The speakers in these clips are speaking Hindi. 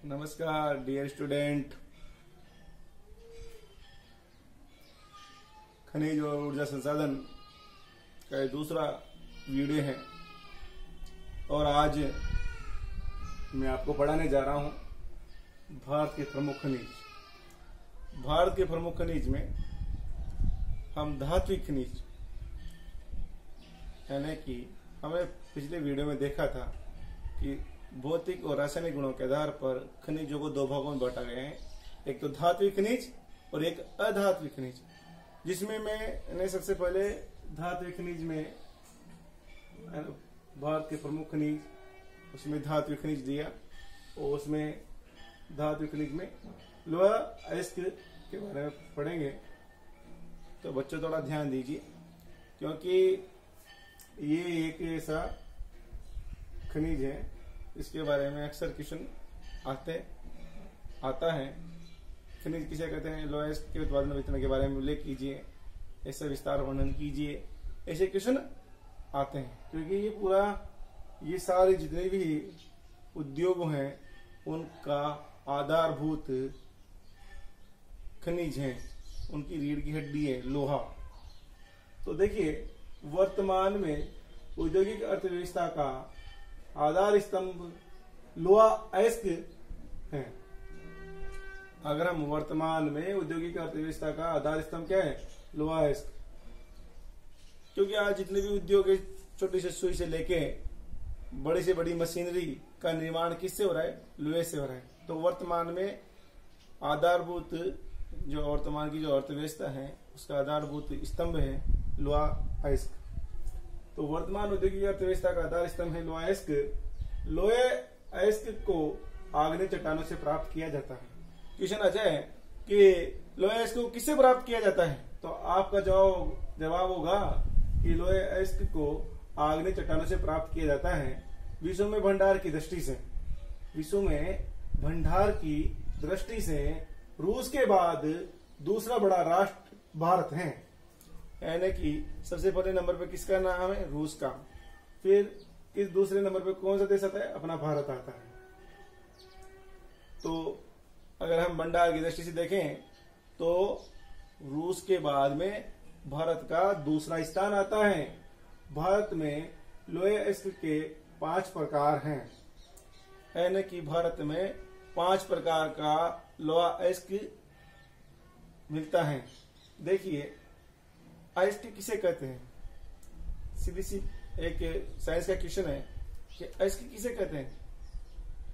नमस्कार डियर स्टूडेंट। खनिज और ऊर्जा संसाधन का ये दूसरा वीडियो है और आज मैं आपको पढ़ाने जा रहा हूं भारत के प्रमुख खनिज। भारत के प्रमुख खनिज में हम धात्विक खनिज यानी कि हमने पिछले वीडियो में देखा था कि भौतिक और रासायनिक गुणों के आधार पर खनिजों को दो भागों में बांटा गया है, एक तो धात्विक खनिज और एक अधात्विक खनिज, जिसमें मैंने सबसे पहले धात्विक खनिज में भारत के प्रमुख खनिज उसमें धात्विक खनिज दिया और उसमें धात्विक खनिज में लोहा अयस्क के बारे में पढ़ेंगे। तो बच्चों थोड़ा ध्यान दीजिए क्योंकि ये एक ऐसा खनिज है इसके बारे में अक्सर क्वेश्चन आता है। खनिज किसे कहते हैं, लोहा अयस्क के उत्पादन वितरण के बारे में उल्लेख कीजिए, ऐसे विस्तार वर्णन कीजिए, ऐसे क्वेश्चन आते हैं क्योंकि ये सारे जितने भी उद्योग हैं उनका आधारभूत खनिज है, उनकी रीढ़ की हड्डी है लोहा। तो देखिए वर्तमान में औद्योगिक अर्थव्यवस्था का आधार स्तंभ लोहा अयस्क है। अगर हम वर्तमान में औद्योगिक अर्थव्यवस्था का आधार स्तंभ क्या है, लोहा अयस्क, क्योंकि आज जितने भी उद्योग है छोटी से सुई से लेके बड़ी से बड़ी मशीनरी का निर्माण किससे हो रहा है, लोहे से हो रहा है। तो वर्तमान में आधारभूत जो वर्तमान की जो अर्थव्यवस्था है उसका आधारभूत स्तंभ है लोहा अयस्क। तो वर्तमान औद्योगिक अर्थव्यवस्था का आधार स्तंभ है लोहा अयस्क। लोहे अयस्क को आग्नेय चट्टानों से प्राप्त किया जाता है। क्वेश्चन आ जाए कि लोहे अयस्क को किससे प्राप्त किया जाता है, तो आपका जवाब होगा कि लोहे अयस्क को आग्नेय चट्टानों से प्राप्त किया जाता है विश्व में भंडार की दृष्टि से। विश्व में भंडार की दृष्टि से रूस के बाद दूसरा बड़ा राष्ट्र भारत है, यानी कि सबसे पहले नंबर पे किसका नाम है, रूस का। फिर इस दूसरे नंबर पे कौन सा देश आता है, अपना भारत आता है। तो अगर हम भंडार की दृष्टि से देखें तो रूस के बाद में भारत का दूसरा स्थान आता है। भारत में लोहे अयस्क के 5 प्रकार हैं, यानी कि भारत में 5 प्रकार का लोहा अयस्क मिलता है। देखिए अयस्क किसे कहते हैं, सीधी सी एक साइंस का क्वेश्चन है कि अयस्क किसे कहते हैं।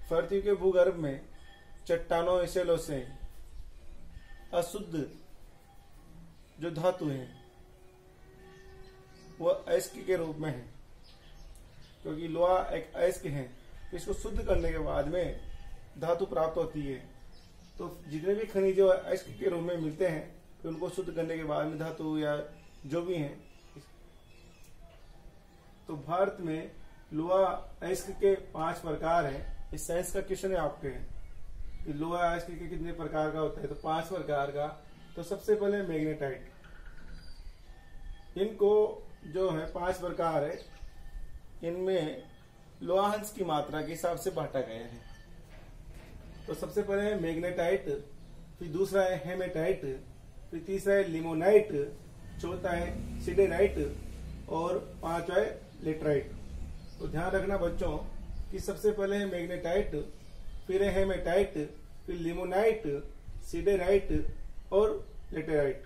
पृथ्वी के भूगर्भ में चट्टानों सेलों से अशुद्ध जो धातु है वह अयस्क के रूप में है, क्योंकि लोहा एक अयस्क है। इसको शुद्ध करने के बाद में धातु प्राप्त होती है। तो जितने भी खनिज अयस्क के रूप में मिलते हैं तो उनको शुद्ध करने के बाद में धातु या जो भी है। तो भारत में लोहा अयस्क के 5 प्रकार हैं। इस साइंस का क्वेश्चन है आपके कि लोहा अयस्क के कितने प्रकार का होता है, तो 5 प्रकार का। तो सबसे पहले मैग्नेटाइट, इनको जो है 5 प्रकार है, इनमें लोहांश की मात्रा के हिसाब से बांटा गया है। तो सबसे पहले है मैग्नेटाइट, फिर दूसरा है हेमेटाइट, फिर तीसरा है लिमोनाइट, चौथा है सिडेराइट और 5वां है लेटराइट। तो ध्यान रखना बच्चों कि सबसे पहले है मैग्नेटाइट, फिर है हेमेटाइट, फिर लिमोनाइट, सिडेराइट और लेटेराइट।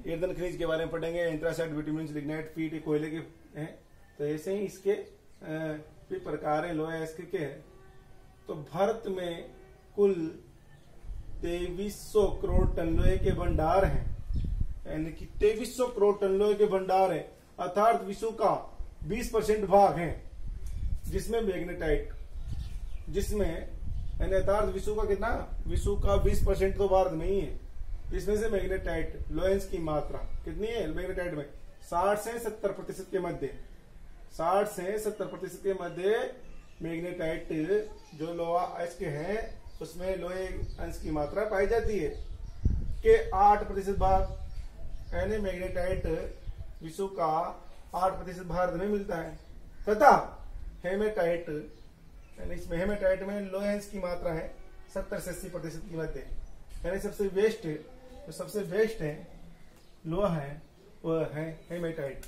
ईंधन खनिज के बारे में पढ़ेंगे, एंथ्रासाइट, विटामिन, लिग्नाइट, पीट कोयले के हैं। तो ऐसे ही इसके भी प्रकार है लोहा अयस्क के। तो भारत में कुल 2300 करोड़ टन लोहे के भंडार हैं, यानी कि 2300 करोड़ टन लोहे के भंडार है, अर्थात विश्व का 20% भाग है जिसमें मैग्नेटाइट, जिसमें यानी अर्थात विश्व का कितना, विश्व का 20% तो भारत में ही है। इसमें से मैग्नेटाइट लोहेंस की मात्रा कितनी है मैग्नेटाइट में, 60 से 70% के मध्य, 60 से 70% के मध्य मैग्नेटाइट जो लोहा अयस्क है उसमें लोहे अंश की मात्रा पाई जाती है के 8% भाग, यानी मैग्नेटाइट विश्व का 8% भारत में मिलता है। तथा हेमेटाइट यानी इसमें हेमेटाइट में लोहेंस की मात्रा है 70 से 80% की मध्य, यानी सबसे बेस्ट है लोहा है वो है हेमेटाइट।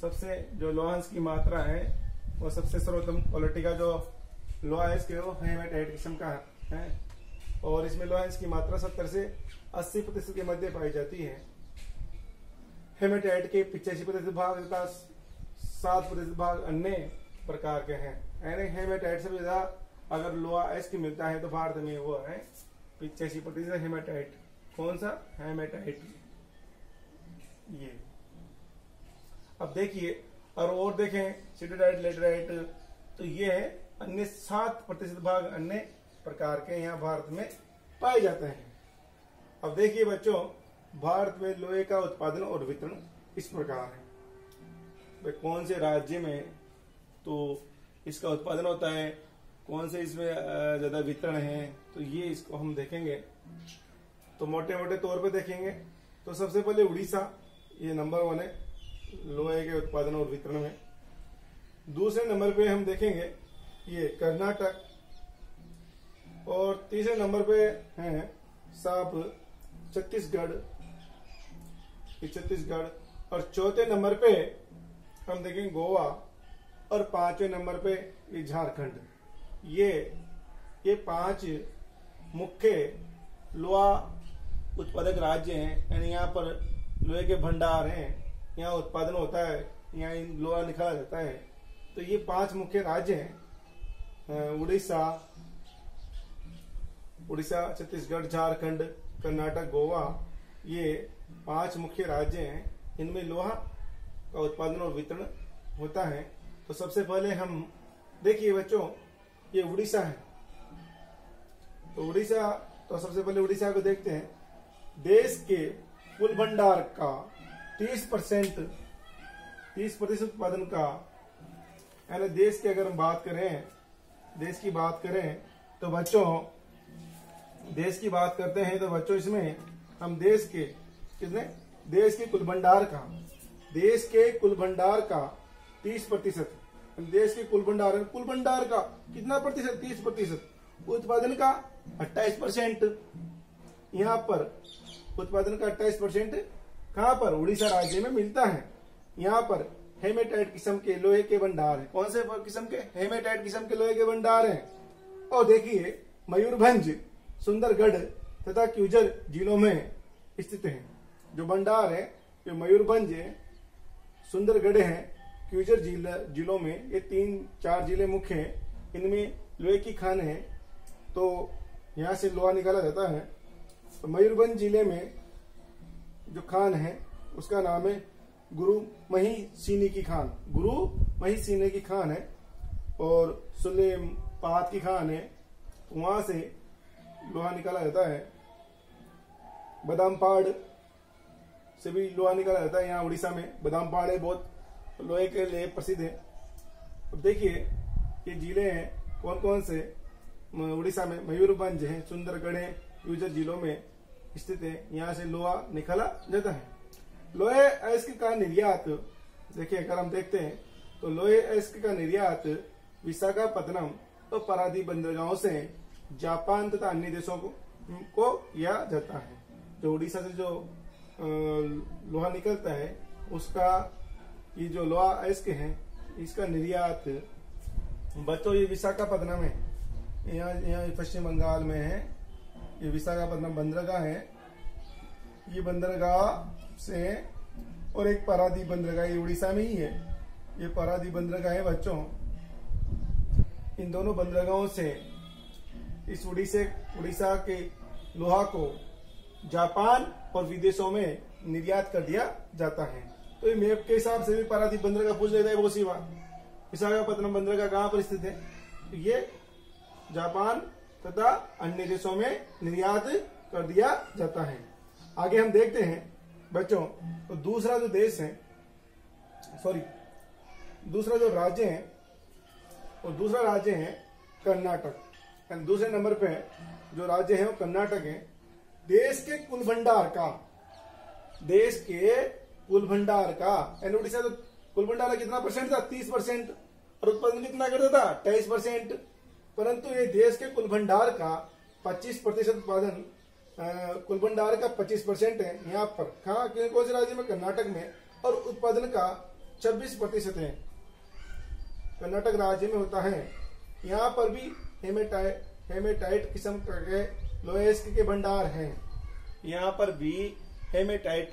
सबसे जो लोहांस की मात्रा है वो सबसे सर्वोत्तम क्वालिटी का जो लोहा है इसके वो हेमेटाइट किस्म का है, और इसमें लोहांस की मात्रा 70 से 80% के मध्य पाई जाती है। हेमेटाइट के 85% भाग तथा 7% भाग अन्य प्रकार के हैं, यानी हेमेटाइट से ज्यादा अगर लोहा अयस्क मिलता है तो भारत में वो है 85% हेमेटाइट। कौन सा? हेमेटाइट। ये अब देखिए और देखें सिडराइट, लेटराइट, तो ये है अन्य 7% भाग अन्य प्रकार के यहाँ भारत में पाए जाते हैं। अब देखिए बच्चों, भारत में लोहे का उत्पादन और वितरण इस प्रकार है। भाई कौन से राज्य में तो इसका उत्पादन होता है, कौन से इसमें ज्यादा वितरण है, तो ये इसको हम देखेंगे। तो मोटे मोटे तौर पे देखेंगे तो सबसे पहले उड़ीसा ये नंबर 1 है लोहे के उत्पादन और वितरण में। दूसरे नंबर पे हम देखेंगे ये कर्नाटक, और तीसरे नंबर पे है साफ छत्तीसगढ़, और चौथे नंबर पे हम देखेंगे गोवा, और पांचवें नंबर पे ये झारखंड। ये 5 मुख्य लोहा उत्पादक राज्य हैं, यानी यहाँ पर लोहे के भंडार हैं, यहाँ उत्पादन होता है, यहाँ लोहा निकाला जाता है। तो ये 5 मुख्य राज्य हैं, उड़ीसा, छत्तीसगढ़, झारखंड, कर्नाटक, गोवा, ये 5 मुख्य राज्य हैं, इनमें लोहा का उत्पादन और वितरण होता है। तो सबसे पहले हम देखिए बच्चों, ये उड़ीसा है। तो सबसे पहले उड़ीसा को देखते हैं। देश के कुल भंडार का 30% उत्पादन का, यानी देश की अगर हम बात करें तो बच्चों देश की बात करते हैं तो बच्चों इसमें हम देश के कुल भंडार का 30%, देश के कुल भंडार का कितना प्रतिशत? 30%। उत्पादन का 28%। यहाँ पर उत्पादन का 28% कहाँ पर? उड़ीसा राज्य में मिलता है। यहाँ पर हेमेटाइट किस्म के लोहे के भंडार है। कौन से किस्म के? हेमेटाइट किस्म के लोहे के भंडार हैं। और देखिए मयूरभंज, सुंदरगढ़ तथा क्यूझर जिलों में स्थित है। जो भंडार है ये मयूरभंज है, सुंदरगढ़ है, क्यूझर जिलों में, ये 3-4 जिले मुख्य हैं। इनमें लोहे की खान है, तो यहाँ से लोहा निकाला जाता है। तो मयूरभंज जिले में जो खान है उसका नाम है गुरु मही सीनी की खान है, और सुलेम पात की खान है, वहां से लोहा निकाला जाता है। बादामपाड़ से भी लोहा निकाला जाता है। यहाँ उड़ीसा में बादामपाड़ है, बहुत लोहे के लिए प्रसिद्ध है। अब देखिए ये जिले हैं कौन कौन से उड़ीसा में? मयूरभंज है, सुंदरगढ़ है, क्यूझर जिलों में स्थित है। यहाँ से लोहा निकाला जाता है। लोहे अयस्क का निर्यात देखिए, अगर हम देखते हैं तो लोहे अयस्क का निर्यात विशाखापत्तनम और पारादीप बंदरगाहों से जापान तथा अन्य देशों को किया जाता है। जो उड़ीसा से जो लोहा निकलता है उसका ये जो लोहा अयस्क है इसका निर्यात बच्चों ये विशाखापत्तनम है, यहाँ पश्चिम बंगाल में है। ये विशाखापत्तनम बंदरगाह है, ये बंदरगाह से, और एक पारादीप बंदरगाह ये उड़ीसा में ही है। ये पारादीप बंदरगाह है बच्चों। इन दोनों बंदरगाहों से इस उड़ीसा के लोहा को जापान और विदेशों में निर्यात कर दिया जाता है। तो ये मैप के हिसाब से भी पारादीप बंदरगाह पूछ लेता है वो सीमा। विशाखापत्तनम बंदरगाह कहाँ पर स्थित है? तो ये जापान तथा अन्य देशों में निर्यात कर दिया जाता है। आगे हम देखते हैं बच्चों, तो दूसरा जो राज्य है और दूसरा राज्य है कर्नाटक। दूसरे नंबर पे जो राज्य है वो कर्नाटक है। देश के कुल भंडार का, यानी उड़ीसा तो कुल भंडार का कितना परसेंट था? 30%, और उत्पादन कितना करता था 23%। परंतु ये देश के कुल भंडार का 25% उत्पादन, कुल भंडार का 25% है यहाँ पर। कहाँ, कौन से राज्य में? कर्नाटक में। और उत्पादन का 26% है, कर्नाटक राज्य में होता है। यहाँ पर भी हेमेटाइट किस्म के लोहे के भंडार हैं। यहाँ पर भी हेमेटाइट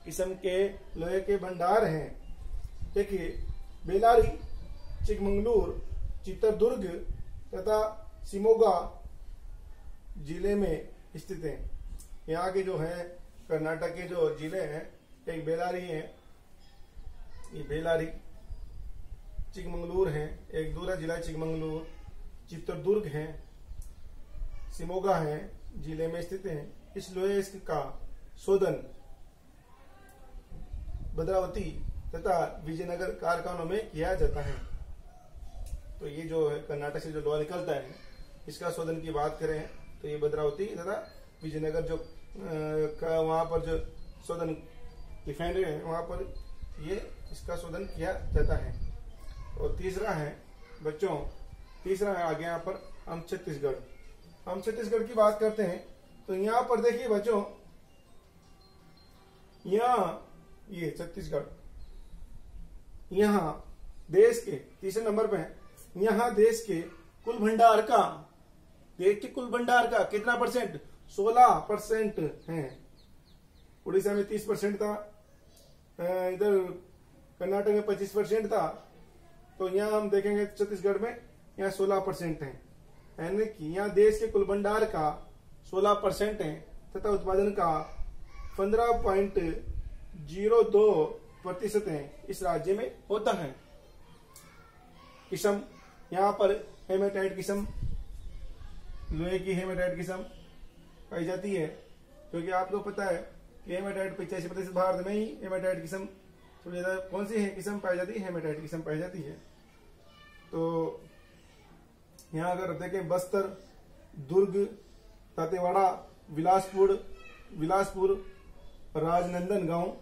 किस्म के लोहे के भंडार हैं। देखिए, बेलारी, चिकमंगलूर, चित्रदुर्ग तथा शिमोगा जिले में स्थित है। यहाँ के जो है कर्नाटक के जो जिले हैं, एक बेलारी है, ये बेलारी, चिकमंगलूर है, एक दूसरा जिला चिकमंगलूर, चित्रदुर्ग है, शिमोगा है जिले में स्थित है। इस लोहे का शोधन भद्रावती तथा विजयनगर कारखानों में किया जाता है। तो ये जो है कर्नाटक से जो लोहा निकलता है, इसका शोधन की बात करें तो ये भद्रावती तथा विजयनगर जो वहां पर जो शोधन रिफाइनरी है, वहां पर ये इसका शोधन किया जाता है। और तीसरा है बच्चों, तीसरा है आगे यहाँ पर हम छत्तीसगढ़। हम छत्तीसगढ़ की बात करते हैं तो यहाँ पर देखिए बच्चों, यहाँ ये छत्तीसगढ़ यहाँ देश के तीसरे नंबर पे है। यहाँ देश के कुल भंडार का, देश के कुल भंडार का कितना परसेंट? 16% है। उड़ीसा में 30% था, इधर कर्नाटक में 25% था। तो यहाँ हम देखेंगे छत्तीसगढ़ में यहाँ 16% है, यानी कि यहाँ देश के कुल भंडार का 16% है तथा उत्पादन का 15.02% है इस राज्य में होता है। किस्म यहाँ पर हेमेटाइट किस्म, लोहे की हेमेटाइट किस्म पाई जाती है, क्योंकि आपको पता है कि हेमेटाइट 85% भारत में ही हेमेटाइट किस्म सबसे ज्यादा कौन सी है किस्म पाई जाती है? हेमेटाइट किस्म पाई जाती है। तो यहाँ अगर देखें बस्तर, दुर्ग, दंतेवाड़ा, बिलासपुर, राजनांदगांव,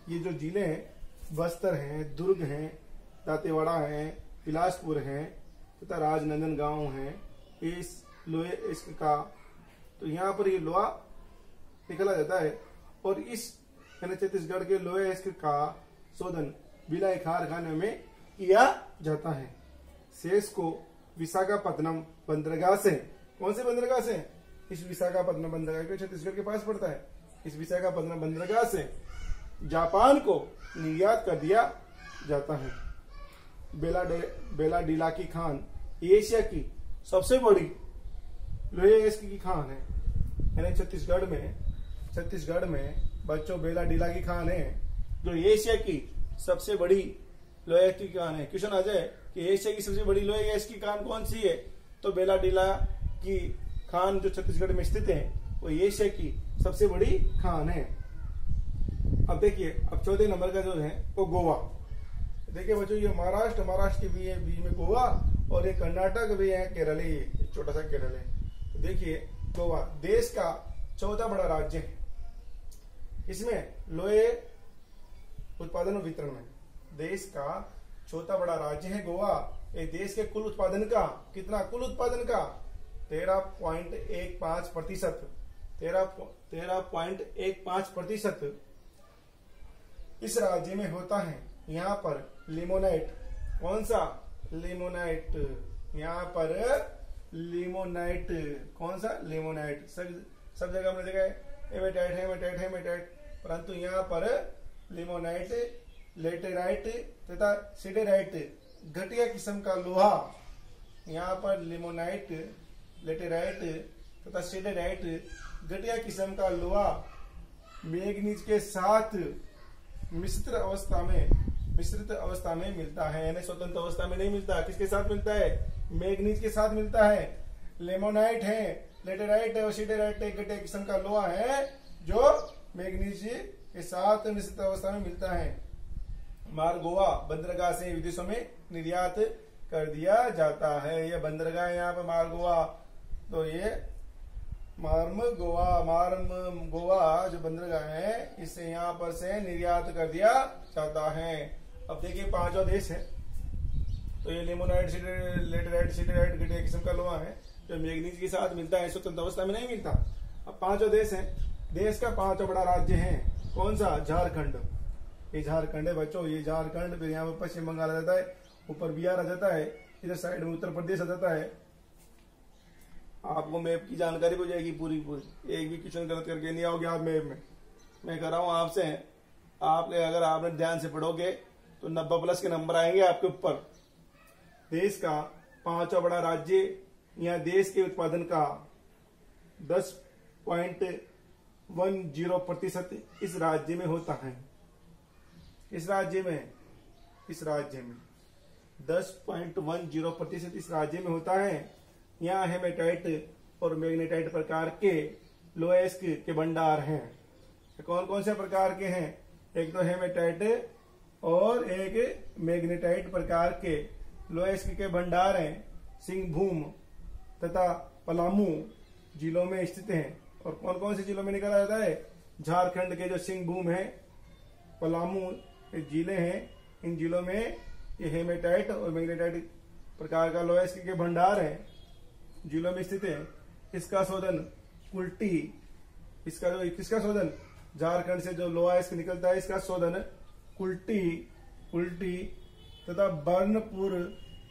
ये जो जिले हैं, बस्तर हैं, दुर्ग हैं, दंतेवाड़ा हैं, बिलासपुर हैं तथा राजनांदगांव हैं, इस लोहे इसका तो यहाँ पर ये लोहा निकला जाता है। और इस छत्तीसगढ़ के लोहे इसका शोधन भिलाई कारखाने में किया जाता है। शेष को विशाखापत्तनम बंदरगाह से, कौन से बंदरगाह से? इस विशाखापत्तनम बंदरगाह के छत्तीसगढ़ के पास पड़ता है। इस विशाखापत्तनम बंदरगाह से जापान को निर्यात कर दिया जाता है। बेलाडीला की खान एशिया की सबसे बड़ी लोहे की खान है, यानी छत्तीसगढ़ में बच्चों बेलाडीला की खान है जो एशिया की सबसे बड़ी लोहे की खान है। क्वेश्चन आ जाए कि एशिया की सबसे बड़ी लोहे गैस की खान कौन सी है, तो बेलाडीला की खान जो छत्तीसगढ़ में स्थित है वो एशिया की सबसे बड़ी खान है। अब देखिए, अब चौथे नंबर का जो है वो गोवा। देखिए बच्चों, ये महाराष्ट्र की भी है, बीच में गोवा, और ये कर्नाटक भी है, केरल है, ये छोटा सा केरल है। तो देखिए गोवा देश का चौथा बड़ा राज्य है। इसमें लोहे उत्पादन और वितरण में देश का चौथा बड़ा राज्य है गोवा। ये देश के कुल उत्पादन का कितना? कुल उत्पादन का 13.15%, 13.15% इस राज्य में होता है। यहाँ पर लिमोनाइट, कौन सा? लिमोनाइट, यहाँ पर लिमोनाइट, कौन सा? लिमोनाइट। सब जगह हमने देखा है हेमेटाइट, परंतु यहाँ पर लिमोनाइट, लेटेराइट तथा सिडेराइट घटिया किस्म का लोहा, यहाँ पर लिमोनाइट, लेटेराइट तथा सिडेराइट घटिया किस्म का लोहा मैग्नीज के साथ मिश्रित अवस्था में मिलता है, यानी स्वतंत्र अवस्था में नहीं मिलता। किसके साथ मिलता है? मैग्नीज के साथ मिलता है। लेमोनाइट है, लेटेराइट है और सिडेराइट एक घटिया किस्म का लोहा है जो मैग्नीज के साथ मिश्रित अवस्था में मिलता है। मारगोवा बंदरगाह से विदेशों में निर्यात कर दिया जाता है। यह बंदरगाह यहाँ पर मारगोवा, तो ये मार्म गोवा जो बंदरगाह है, इससे यहाँ पर से निर्यात कर दिया जाता है। अब देखिए पांचवा देश है तो ये लिमोनाइट, लेटेराइट, सिडेराइट घटिया किस्म का लोहा है जो मैग्नीज के साथ मिलता है, स्वतंत्र अवस्था में नहीं मिलता। अब पांचों देश है, देश का पांचों बड़ा राज्य है, कौन सा? झारखंड। ये झारखंड है बच्चों, ये झारखंड, फिर यहाँ पर पश्चिम बंगाल आ जाता है, ऊपर बिहार आ जाता है, इधर साइड में उत्तर प्रदेश आ जाता है। आपको मैप की जानकारी हो जाएगी पूरी पूरी, एक भी क्वेश्चन गलत करके नहीं आओगे आप मैप में। मैं कर रहा हूँ आपसे, आपके अगर आपने ध्यान से पढ़ोगे तो 90+ के नंबर आएंगे आपके ऊपर। देश का पांचवा बड़ा राज्य, यहाँ देश के उत्पादन का 10.10% इस राज्य में होता है। इस राज्य में 10.10% इस राज्य में होता है। यहाँ हेमेटाइट और मैग्नेटाइट प्रकार के लोहेस्क के भंडार हैं। कौन कौन से प्रकार के हैं? एक तो हेमेटाइट और एक मैग्नेटाइट प्रकार के लोहेस्क के भंडार हैं, सिंहभूम तथा पलामू जिलों में स्थित हैं। और कौन कौन से जिलों में निकाला जाता है? झारखंड के जो सिंहभूम है, पलामू जिले हैं, इन जिलों में ये हेमेटाइट और मैग्नेटाइट प्रकार का लोहेस्क के भंडार है, जिलों में स्थित है। इसका शोधन कुल्टी, किसका शोधन? झारखंड से जो लोहास्क निकलता है इसका शोधन कुल्टी तथा बर्नपुर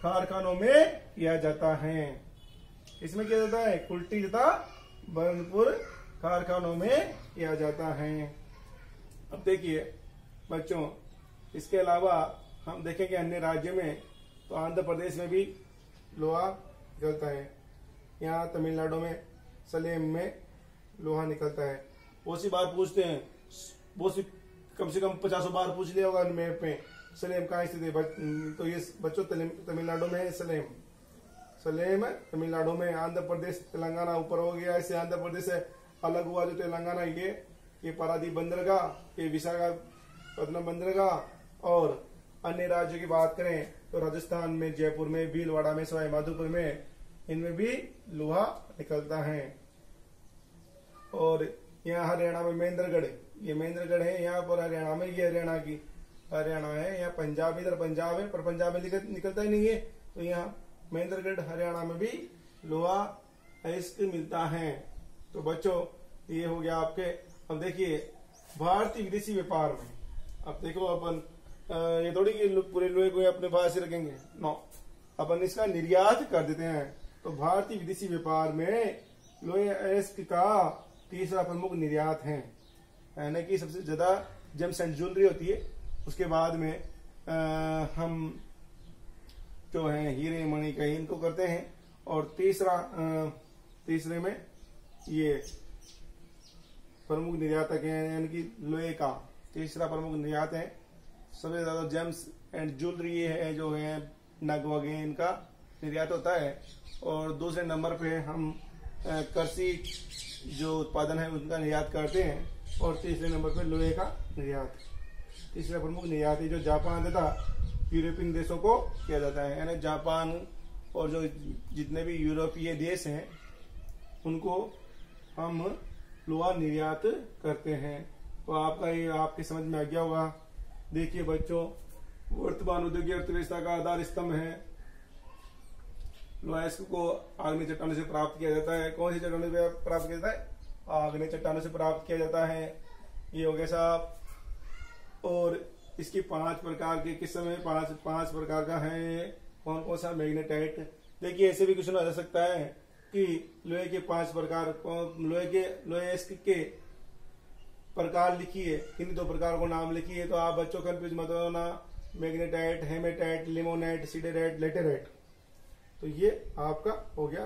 कारखानों में किया जाता है। इसमें किया जाता है कुल्टी तथा बर्नपुर कारखानों में किया जाता है। अब देखिए बच्चों, इसके अलावा हम देखेंगे अन्य राज्यों में, तो आंध्र प्रदेश में भी लोहा निकलता है। यहाँ तमिलनाडु में सलेम में लोहा निकलता है। बहुत सी बार पूछते हैं, बहुत सी कम से कम 50 बार पूछ लिया होगा मैप में, सलेम कहाँ स्थित है? तो ये बच्चों तमिलनाडु में है सलेम तमिलनाडु में। आंध्र प्रदेश, तेलंगाना ऊपर हो गया, इससे आंध्र प्रदेश से अलग हुआ जो तेलंगाना, ये पारादीप बंदरगाह, ये विशाखापत्तनम बंदरगाह। और अन्य राज्यों की बात करें तो राजस्थान में जयपुर में, भीलवाड़ा में, सवाई माधोपुर में, इनमें भी लोहा निकलता है। और यहाँ हरियाणा में महेंद्रगढ़, ये महेंद्रगढ़ है यहाँ पर हरियाणा में, ये हरियाणा है। यहाँ पंजाब, इधर पंजाब है, पर पंजाब में निकलता ही नहीं है, तो यहाँ महेंद्रगढ़ हरियाणा में भी लोहा अयस्क मिलता है। तो बच्चों ये हो गया आपके। अब देखिए भारतीय विदेशी व्यापार में, अब देखो अपन ये थोड़ी कि पूरे लोहे को अपने पास ही रखेंगे, नो, अपन इसका निर्यात कर देते हैं। तो भारतीय विदेशी व्यापार में लोहे अयस्क का तीसरा प्रमुख निर्यात है, यानी कि सबसे ज्यादा जेम्स एंड ज्वेलरी होती है, उसके बाद में हम जो है हीरे मणि का इनको करते हैं। और तीसरे में ये प्रमुख निर्यातक है, यानी कि लोहे का तीसरा प्रमुख निर्यात है। सबसे ज्यादा जेम्स एंड ज्वेलरी है जो है नग वगैरह, इनका निर्यात होता है। और दूसरे नंबर पे हम कृषि जो उत्पादन है उनका निर्यात करते हैं। और तीसरे नंबर पे लोहे का निर्यात, तीसरा प्रमुख निर्यात है जो जापान तथा यूरोपियन देशों को किया जाता है। यानी जापान और जो जितने भी यूरोपीय देश हैं उनको हम लोहा निर्यात करते हैं। तो आपका ये आपकी समझ में आ गया होगा। देखिए बच्चों, वर्तमान औद्योगिक अर्थव्यवस्था का आधार स्तंभ है लोहा को आग्नेय चट्टानों से प्राप्त किया जाता है। कौन सी चट्टानों से प्राप्त किया जाता है? आग्नेय चट्टानों से प्राप्त किया जाता है। ये हो गया साहब। और इसकी 5 प्रकार के किस्म है, पांच प्रकार का है। कौन कौन सा? मैग्नेटाइट। देखिए ऐसे भी क्वेश्चन आ जा सकता है कि लोहे के 5 प्रकार, लोहे के प्रकार लिखिए, किन 2 प्रकार को नाम लिखिए। तो आप बच्चों कंफ्यूज मत होना, magnetite, hematite, limonite, siderite, laterite. तो ये आपका हो गया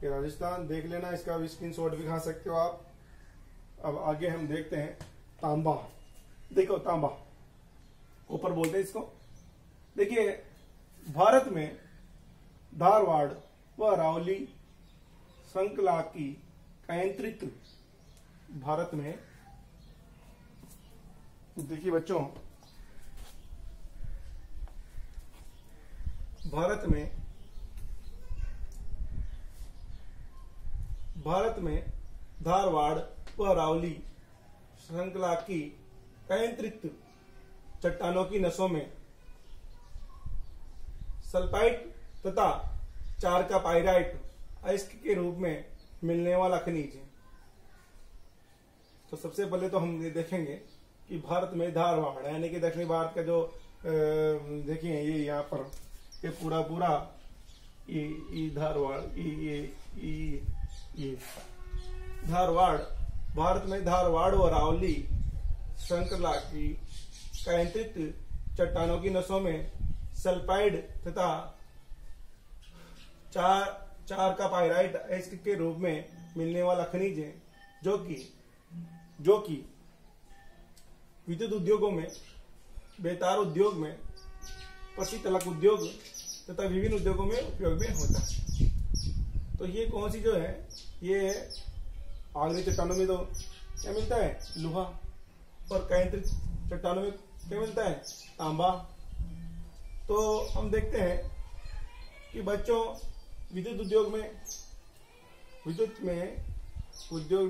ये राजस्थान। देख लेना, इसका भी स्क्रीनशॉट भी खा सकते हो आप। अब आगे हम देखते हैं तांबा। देखो तांबा ऊपर बोलते हैं इसको। देखिए भारत में धारवाड़ व अरावली श्रृंखला की केंद्रित भारत में, देखिए बच्चों, भारत में धारवाड़ व अरावली श्रृंखला की केंद्रित चट्टानों की नसों में सल्फाइड तथा चार का पाइराइट अयस्क के रूप में मिलने वाला खनिज है। तो सबसे पहले तो हम ये देखेंगे कि भारत में धारवाड़ यानी कि दक्षिणी भारत का जो देखिए ये यहाँ पर ये पूरा ये धारवाड़ ये धारवाड़, भारत में धारवाड़ और अरावली श्रृंखला की केंद्रित चट्टानों की नसों में सल्फाइड तथा चार का पाइराइट अयस्क के रूप में मिलने वाला खनिज है, जो कि विद्युत उद्योगों में, बेतार उद्योग में, पशुतलक उद्योग तथा विभिन्न उद्योगों में उपयोग में होता है। तो ये कौन सी जो है, ये आगरी चट्टानों में तो क्या मिलता है, लोहा, और केंद्रित चट्टानों में क्या मिलता है, तांबा। तो हम देखते हैं कि बच्चों विद्युत उद्योग में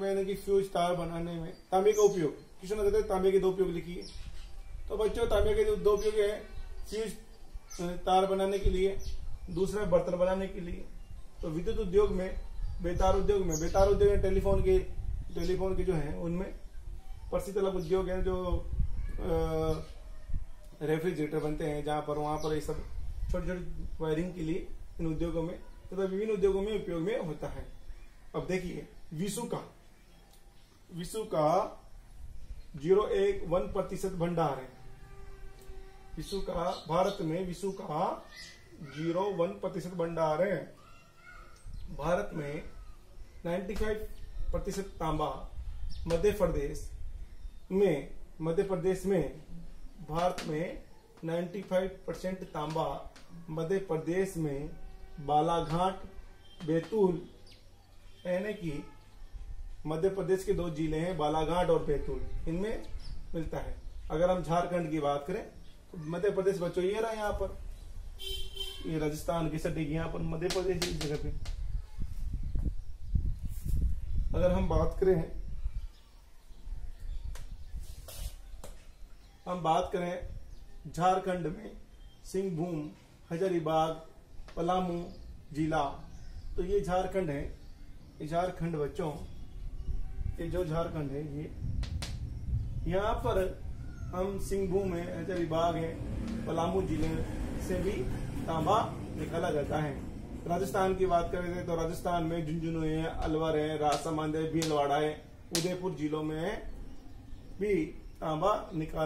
यानी कि फ्यूज तार बनाने में तांबे का उपयोग, किसी ने देखा तांबे के दो उपयोग लिखिए। तो बच्चों तांबे के दो उपयोग है, फ्यूज तार बनाने के लिए, दूसरा बर्तन बनाने के लिए। तो विद्युत उद्योग में, बेतार उद्योग में टेलीफोन के जो है उनमें, पशुतलक उद्योग है जो रेफ्रिजरेटर बनते हैं जहां पर, वहां पर ये सब छोटी छोटी वायरिंग के लिए इन उद्योगों में तथा विभिन्न उद्योगों में उपयोग में होता है। अब देखिए विश्व का 0.1% भंडार है। भारत में विश्व का 0.1% भंडार है। भारत में 95% तांबा मध्य प्रदेश में भारत में 95% तांबा मध्य प्रदेश में बालाघाट, बैतूल, यानी कि मध्य प्रदेश के दो जिले हैं बालाघाट और बैतूल, इनमें मिलता है। अगर हम झारखंड की बात करें तो मध्य प्रदेश बच्चों ये रहा, यहाँ पर ये राजस्थान की सटीक, यहाँ पर मध्य प्रदेश इस जगह पे। अगर हम बात करें झारखंड में सिंहभूम, हजारीबाग, पलामू जिला, तो ये झारखंड है। ये झारखंड बच्चों, ये जो झारखंड है, ये यहाँ पर हम सिंहभूम है, हजारीबाग है, पलामू जिले से भी तांबा निकाला जाता है। राजस्थान की बात करें तो राजस्थान में झुंझुनू है, अलवर है, राजसमंद है, भीलवाड़ा है, उदयपुर जिलों में भी तांबा निकाला